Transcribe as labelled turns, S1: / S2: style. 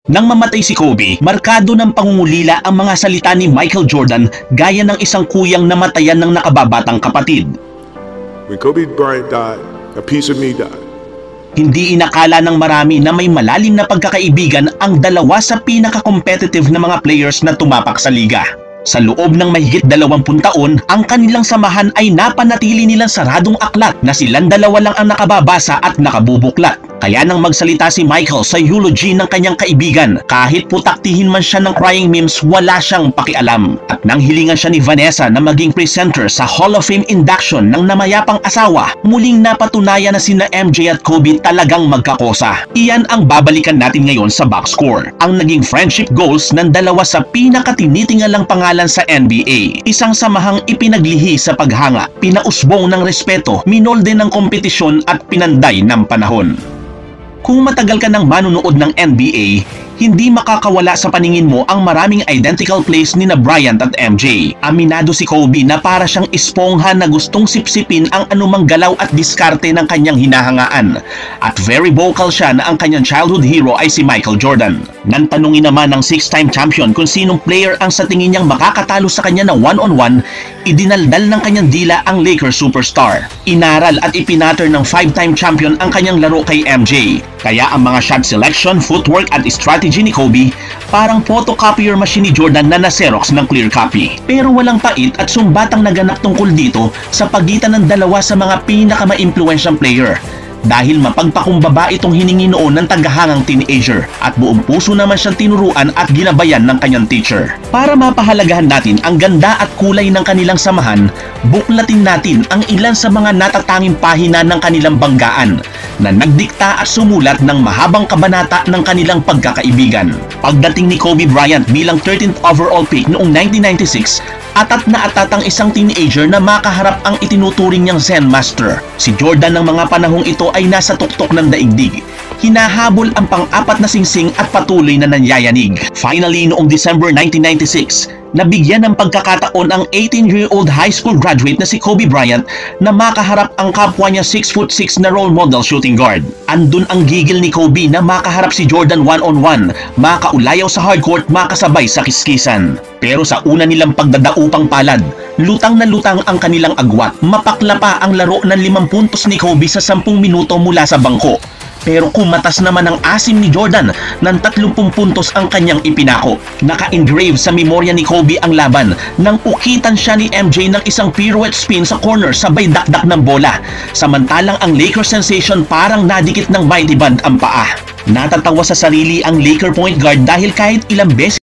S1: Nang mamatay si Kobe, markado ng pangungulila ang mga salita ni Michael Jordan gaya ng isang kuyang namatayan ng nakababatang kapatid.
S2: When Kobe Bryant died, a piece of me died.
S1: Hindi inakala ng marami na may malalim na pagkakaibigan ang dalawa sa pinaka-competitive na mga players na tumapak sa liga. Sa loob ng mahigit 20 taon, ang kanilang samahan ay napanatili nilang saradong aklat na silang dalawa lang ang nakababasa at nakabubuklat. Kaya nang magsalita si Michael sa eulogy ng kanyang kaibigan, kahit putaktihin man siya ng crying memes, wala siyang pakialam. At nang hilingan siya ni Vanessa na maging presenter sa Hall of Fame induction ng namayapang asawa, muling napatunayan na sina MJ at Kobe talagang magkakosa. Iyan ang babalikan natin ngayon sa box score. Ang naging friendship goals ng dalawa sa pinakatinitingalang pangalan sa NBA. Isang samahang ipinaglihi sa paghanga, pinausbong ng respeto, minolde ng kompetisyon at pinanday ng panahon. Kung matagal ka nang manunood ng NBA, hindi makakawala sa paningin mo ang maraming identical plays ni na Bryant at MJ. Aminado si Kobe na para siyang espongha na gustong sipsipin ang anumang galaw at diskarte ng kanyang hinahangaan. At very vocal siya na ang kanyang childhood hero ay si Michael Jordan. Nang tanungin naman ng 6-time champion kung sinong player ang sa tingin niyang makakatalo sa kanya ng one-on-one, idinaldal ng kanyang dila ang Lakers superstar. Inaral at ipinatter ng 5-time champion ang kanyang laro kay MJ. Kaya ang mga shot selection, footwork at strategy ni Kobe parang photocopier machine ni Jordan na na-xerox ng clear copy. Pero walang pait at sumbatang naganap tungkol dito sa pagitan ng dalawa sa mga pinaka-ma-influensyang player. Dahil mapagpakumbaba itong hiningi noon ng tagahangang teenager at buong puso naman siyang tinuruan at ginabayan ng kanyang teacher. Para mapahalagahan natin ang ganda at kulay ng kanilang samahan, buklatin natin ang ilan sa mga natatanging pahina ng kanilang banggaan na nagdikta at sumulat ng mahabang kabanata ng kanilang pagkakaibigan. Pagdating ni Kobe Bryant bilang 13th overall pick noong 1996, atat na atat ang isang teenager na makaharap ang itinuturing niyang Zen Master. Si Jordan ng mga panahong ito ay nasa tuktok ng daigdig. Hinahabol ang pang-apat na singsing at patuloy na nanyayanig. Finally, noong December 1996, nabigyan ng pagkakataon ang 18-year-old high school graduate na si Kobe Bryant na makaharap ang kapwa niya 6'6" na role model shooting guard. Andun ang gigil ni Kobe na makaharap si Jordan one-on-one, makaulayaw sa hardcourt, makasabay sa kiskisan. Pero sa una nilang pagdadaupang palad, lutang na lutang ang kanilang agwat. Mapakla pa ang laro ng 5 puntos ni Kobe sa 10 minuto mula sa bangko. Pero kumatas naman ang asim ni Jordan ng 30 puntos ang kanyang ipinako. Naka-engrave sa memorya ni Kobe ang laban nang ukitan siya ni MJ ng isang pirouette spin sa corner sabay dakdak ng bola. Samantalang ang Lakers sensation parang nadikit ng mighty band ang paa. Natatawa sa sarili ang Laker point guard dahil kahit ilang beses